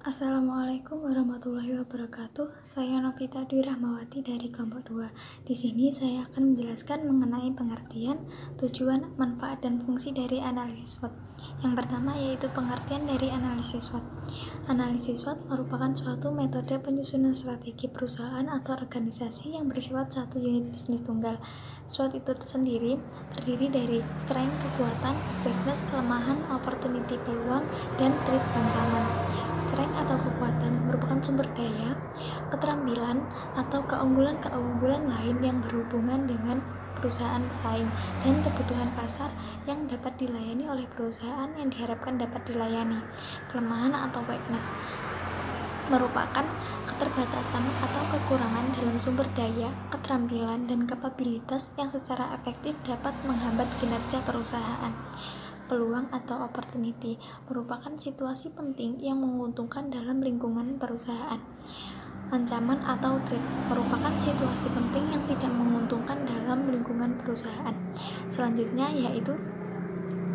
Assalamualaikum warahmatullahi wabarakatuh. Saya Novita Dwi Rahmawati dari kelompok 2. Di sini saya akan menjelaskan mengenai pengertian, tujuan, manfaat, dan fungsi dari analisis SWOT. Yang pertama yaitu pengertian dari analisis SWOT. Analisis SWOT merupakan suatu metode penyusunan strategi perusahaan atau organisasi yang bersifat satu unit bisnis tunggal. SWOT itu sendiri terdiri dari strength, kekuatan, weakness, kelemahan, opportunity, peluang, dan threat, ancaman. Strength atau kekuatan merupakan sumber daya, keterampilan, atau keunggulan-keunggulan lain yang berhubungan dengan perusahaan pesaing dan kebutuhan pasar yang dapat dilayani oleh perusahaan yang diharapkan dapat dilayani. Kelemahan atau weakness merupakan keterbatasan atau kekurangan dalam sumber daya, keterampilan, dan kapabilitas yang secara efektif dapat menghambat kinerja perusahaan. Peluang atau opportunity merupakan situasi penting yang menguntungkan dalam lingkungan perusahaan. Ancaman atau threat merupakan situasi penting yang tidak menguntungkan dalam lingkungan perusahaan. Selanjutnya yaitu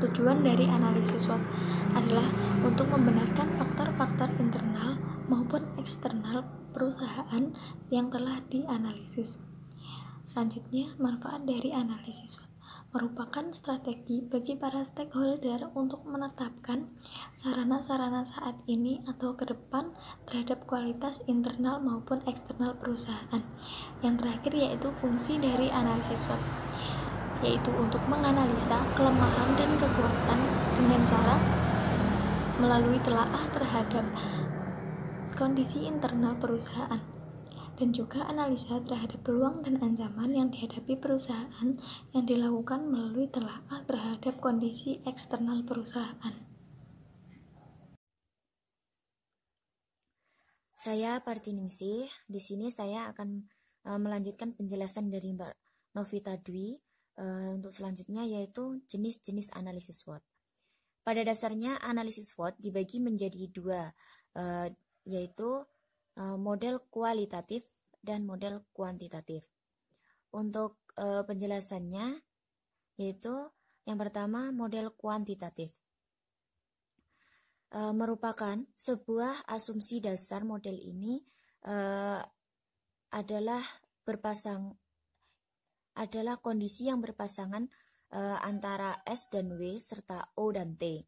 tujuan dari analisis SWOT adalah untuk membenarkan faktor-faktor internal maupun eksternal perusahaan yang telah dianalisis. Selanjutnya, manfaat dari analisis SWOT merupakan strategi bagi para stakeholder untuk menetapkan sarana-sarana saat ini atau ke depan terhadap kualitas internal maupun eksternal perusahaan. Yang terakhir yaitu fungsi dari analisis SWOT, yaitu untuk menganalisa kelemahan dan kekuatan dengan cara melalui telaah terhadap kondisi internal perusahaan, dan juga analisa terhadap peluang dan ancaman yang dihadapi perusahaan yang dilakukan melalui telaah terhadap kondisi eksternal perusahaan. Saya Partiningsih. Di sini saya akan melanjutkan penjelasan dari Mbak Novita Dwi untuk selanjutnya, yaitu jenis-jenis analisis SWOT. Pada dasarnya analisis SWOT dibagi menjadi dua, yaitu model kualitatif dan model kuantitatif. Untuk penjelasannya, yaitu yang pertama model kuantitatif. Merupakan sebuah asumsi dasar. Model ini adalah kondisi yang berpasangan antara S dan W serta O dan T.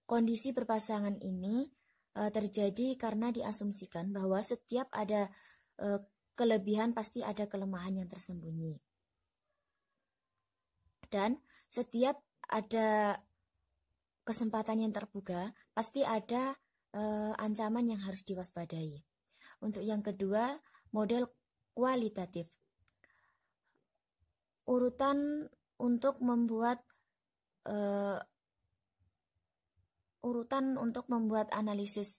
Kondisi berpasangan ini terjadi karena diasumsikan bahwa setiap ada kelebihan pasti ada kelemahan yang tersembunyi, dan setiap ada kesempatan yang terbuka pasti ada ancaman yang harus diwaspadai. Untuk yang kedua, model kualitatif. Urutan untuk membuat analisis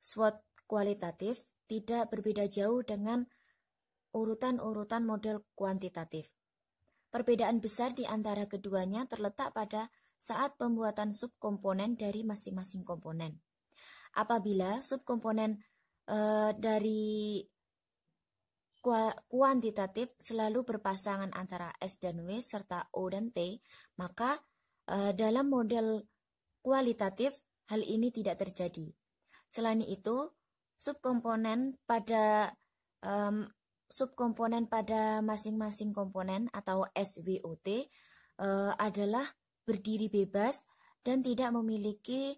SWOT kualitatif tidak berbeda jauh dengan urutan-urutan model kuantitatif. Perbedaan besar di antara keduanya terletak pada saat pembuatan subkomponen dari masing-masing komponen. Apabila subkomponen dari kuantitatif selalu berpasangan antara S dan W serta O dan T, maka dalam model kualitatif hal ini tidak terjadi. Selain itu, subkomponen pada masing-masing komponen atau SWOT adalah berdiri bebas dan tidak memiliki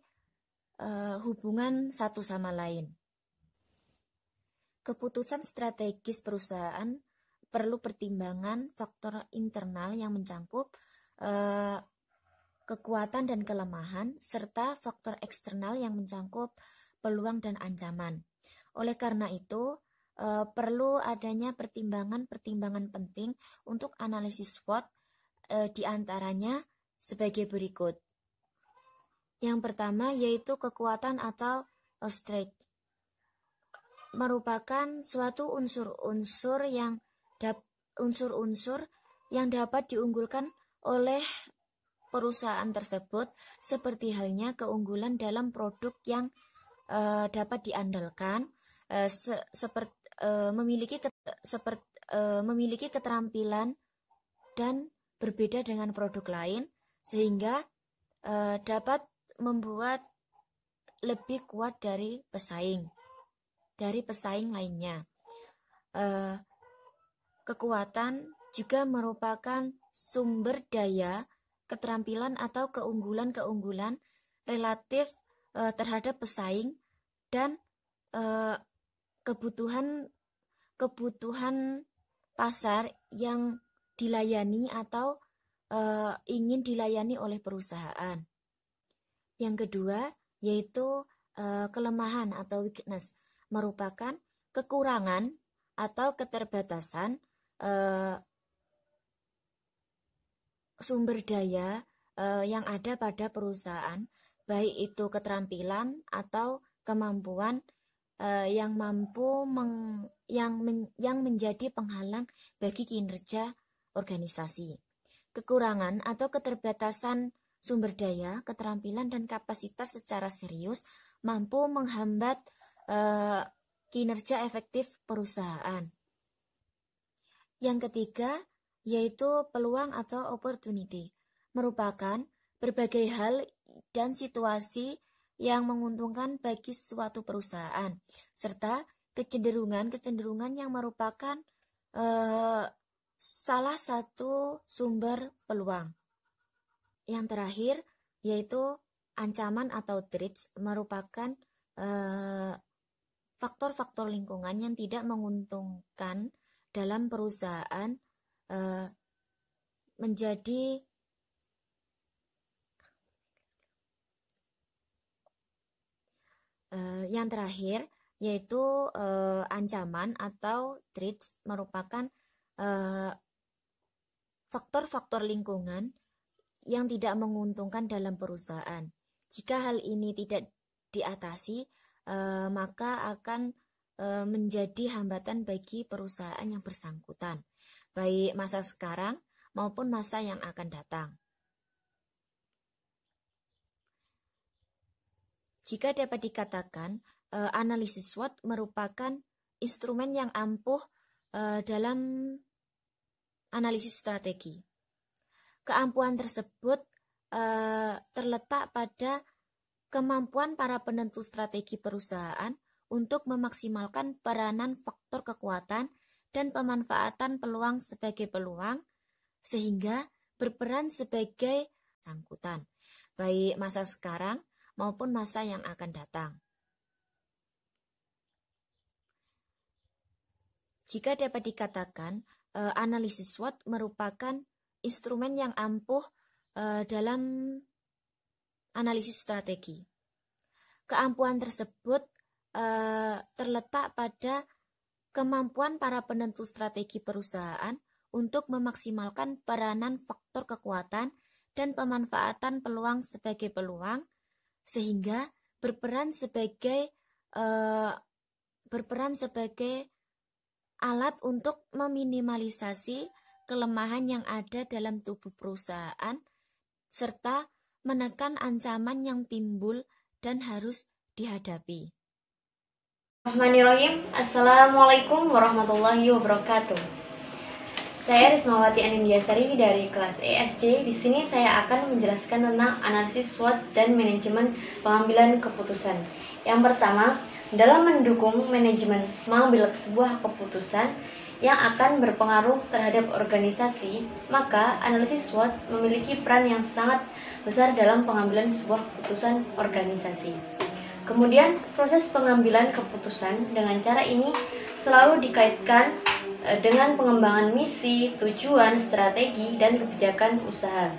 hubungan satu sama lain. Keputusan strategis perusahaan perlu pertimbangan faktor internal yang mencakup kekuatan dan kelemahan, serta faktor eksternal yang mencakup peluang dan ancaman. Oleh karena itu, perlu adanya pertimbangan-pertimbangan penting untuk analisis SWOT, di antaranya sebagai berikut. Yang pertama yaitu kekuatan atau strength. Merupakan suatu unsur-unsur yang dapat diunggulkan oleh perusahaan tersebut, seperti halnya keunggulan dalam produk yang dapat diandalkan, memiliki keterampilan dan berbeda dengan produk lain, sehingga dapat membuat lebih kuat dari pesaing lainnya. Kekuatan juga merupakan sumber daya, keterampilan atau keunggulan-keunggulan relatif terhadap pesaing dan kebutuhan pasar yang dilayani atau ingin dilayani oleh perusahaan. Yang kedua yaitu kelemahan atau weakness, merupakan kekurangan atau keterbatasan sumber daya yang ada pada perusahaan, baik itu keterampilan atau kemampuan yang menjadi penghalang bagi kinerja organisasi. Kekurangan atau keterbatasan sumber daya, keterampilan, dan kapasitas secara serius mampu menghambat kinerja efektif perusahaan. Yang ketiga yaitu peluang atau opportunity, merupakan berbagai hal dan situasi yang menguntungkan bagi suatu perusahaan, serta kecenderungan yang merupakan salah satu sumber peluang. Yang terakhir yaitu ancaman atau threats, merupakan faktor-faktor lingkungan yang tidak menguntungkan dalam perusahaan menjadi yang terakhir yaitu ancaman atau threats, merupakan faktor-faktor lingkungan yang tidak menguntungkan dalam perusahaan. Jika hal ini tidak diatasi, maka akan menjadi hambatan bagi perusahaan yang bersangkutan, baik masa sekarang maupun masa yang akan datang. Jika dapat dikatakan, analisis SWOT merupakan instrumen yang ampuh dalam analisis strategi. Keampuhan tersebut terletak pada kemampuan para penentu strategi perusahaan untuk memaksimalkan peranan faktor kekuatan dan pemanfaatan peluang sebagai peluang, sehingga berperan sebagai sangkutan, baik masa sekarang maupun masa yang akan datang. Jika dapat dikatakan, analisis SWOT merupakan instrumen yang ampuh dalam analisis strategi. Keampuhan tersebut terletak pada kemampuan para penentu strategi perusahaan untuk memaksimalkan peranan faktor kekuatan dan pemanfaatan peluang sebagai peluang, sehingga berperan sebagai alat untuk meminimalisasi kelemahan yang ada dalam tubuh perusahaan serta menekan ancaman yang timbul dan harus dihadapi. Bismillahirrahmanirrahim. Assalamualaikum warahmatullahi wabarakatuh. Saya Rismawati Anindiyasari dari kelas ESC. Di sini saya akan menjelaskan tentang analisis SWOT dan manajemen pengambilan keputusan. Yang pertama, dalam mendukung manajemen mengambil sebuah keputusan yang akan berpengaruh terhadap organisasi, maka analisis SWOT memiliki peran yang sangat besar dalam pengambilan sebuah keputusan organisasi. Kemudian, proses pengambilan keputusan dengan cara ini selalu dikaitkan dengan pengembangan misi, tujuan, strategi, dan kebijakan usaha.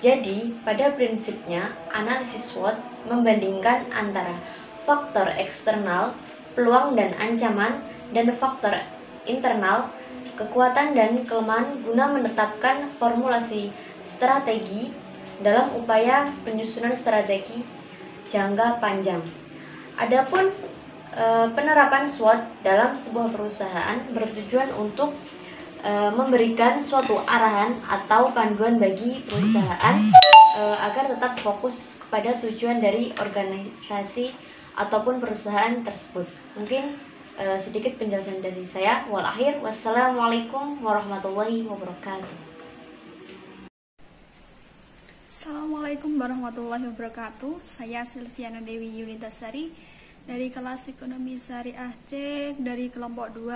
Jadi, pada prinsipnya, analisis SWOT membandingkan antara faktor eksternal, peluang dan ancaman, dan faktor internal, kekuatan dan kelemahan guna menetapkan formulasi strategi dalam upaya penyusunan strategi jangka panjang. Adapun penerapan SWOT dalam sebuah perusahaan bertujuan untuk memberikan suatu arahan atau panduan bagi perusahaan agar tetap fokus kepada tujuan dari organisasi ataupun perusahaan tersebut. Mungkin sedikit penjelasan dari saya. Wassalamualaikum warahmatullahi wabarakatuh. Assalamualaikum warahmatullahi wabarakatuh. Saya Silviana Dewi Yunitasari dari kelas Ekonomi Syariah C dari kelompok 2.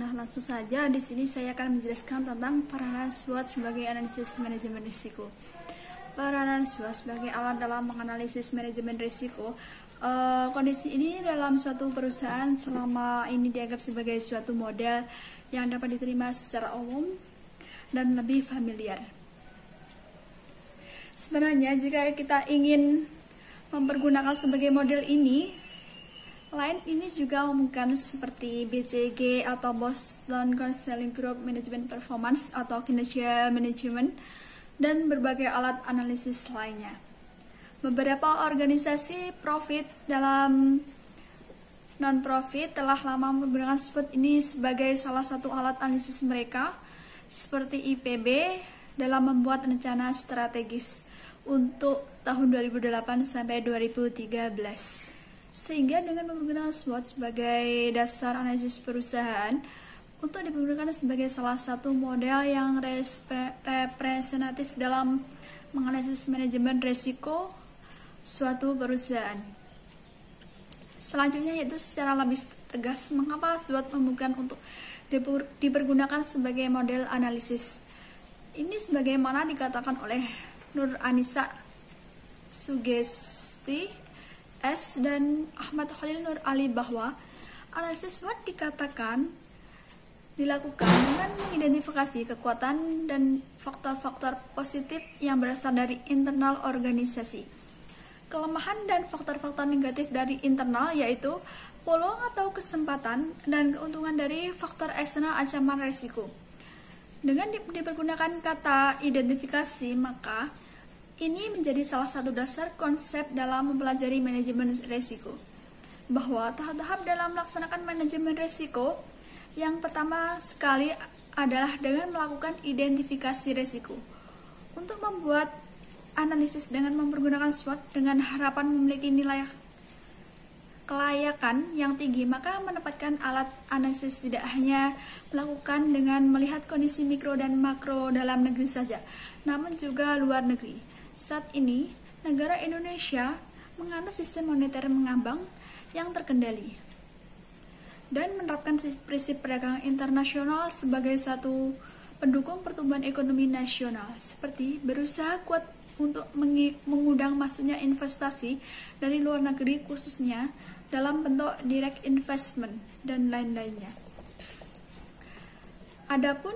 Nah, langsung saja di sini saya akan menjelaskan tentang peranan SWOT sebagai analisis manajemen risiko. Peranan SWOT sebagai alat dalam menganalisis manajemen risiko. Kondisi ini dalam suatu perusahaan selama ini dianggap sebagai suatu model yang dapat diterima secara umum dan lebih familiar. Sebenarnya jika kita ingin mempergunakan sebagai model ini, lain ini juga memungkinkan seperti BCG atau Boston Consulting Group Management Performance atau kinerja manajemen dan berbagai alat analisis lainnya. Beberapa organisasi profit dalam non-profit telah lama menggunakan SWOT ini sebagai salah satu alat analisis mereka, seperti IPB dalam membuat rencana strategis untuk tahun 2008 sampai 2013. Sehingga dengan menggunakan SWOT sebagai dasar analisis perusahaan untuk digunakan sebagai salah satu model yang representatif dalam menganalisis manajemen risiko suatu perusahaan. Selanjutnya yaitu secara lebih tegas mengapa SWOT memungkinkan untuk dipergunakan sebagai model analisis. Ini sebagaimana dikatakan oleh Nur Anissa Sugesti S dan Ahmad Khalil Nur Ali bahwa analisis SWOT dilakukan dengan mengidentifikasi kekuatan dan faktor-faktor positif yang berasal dari internal organisasi. Kelemahan dan faktor-faktor negatif dari internal yaitu peluang atau kesempatan dan keuntungan dari faktor eksternal ancaman risiko. Dengan dipergunakan kata identifikasi, maka ini menjadi salah satu dasar konsep dalam mempelajari manajemen risiko. Bahwa tahap-tahap dalam melaksanakan manajemen risiko, yang pertama sekali adalah dengan melakukan identifikasi risiko. Untuk membuat analisis dengan mempergunakan SWOT dengan harapan memiliki nilai kelayakan yang tinggi, maka menempatkan alat analisis tidak hanya melakukan dengan melihat kondisi mikro dan makro dalam negeri saja, namun juga luar negeri. Saat ini, negara Indonesia menganut sistem moneter mengambang yang terkendali dan menerapkan prinsip perdagangan internasional sebagai satu pendukung pertumbuhan ekonomi nasional, seperti berusaha kuat untuk mengundang masuknya investasi dari luar negeri khususnya dalam bentuk direct investment dan lain-lainnya. Adapun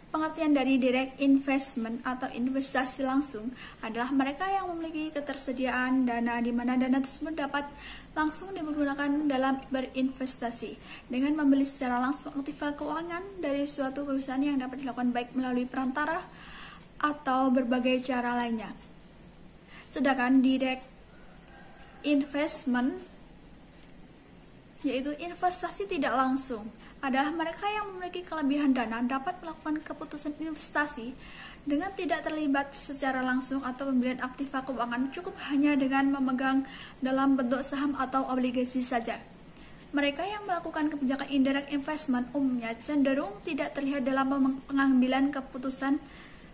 pengertian dari direct investment atau investasi langsung adalah mereka yang memiliki ketersediaan dana di mana dana tersebut dapat langsung digunakan dalam berinvestasi dengan membeli secara langsung aktiva keuangan dari suatu perusahaan yang dapat dilakukan baik melalui perantara atau berbagai cara lainnya. Sedangkan direct investment yaitu investasi tidak langsung adalah mereka yang memiliki kelebihan dana dapat melakukan keputusan investasi dengan tidak terlibat secara langsung atau pembelian aktiva keuangan, cukup hanya dengan memegang dalam bentuk saham atau obligasi saja. Mereka yang melakukan kebijakan indirect investment umumnya cenderung tidak terlihat dalam pengambilan keputusan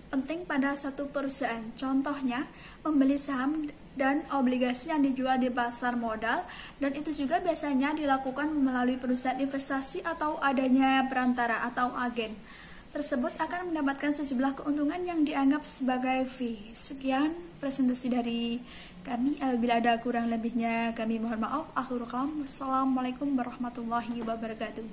penting pada satu perusahaan. Contohnya, membeli saham dan obligasi yang dijual di pasar modal, dan itu juga biasanya dilakukan melalui perusahaan investasi atau adanya perantara atau agen. Tersebut akan mendapatkan sejumlah keuntungan yang dianggap sebagai fee. Sekian presentasi dari kami. Bila ada kurang lebihnya kami mohon maaf. Akhirul kalam. Wassalamualaikum warahmatullahi wabarakatuh.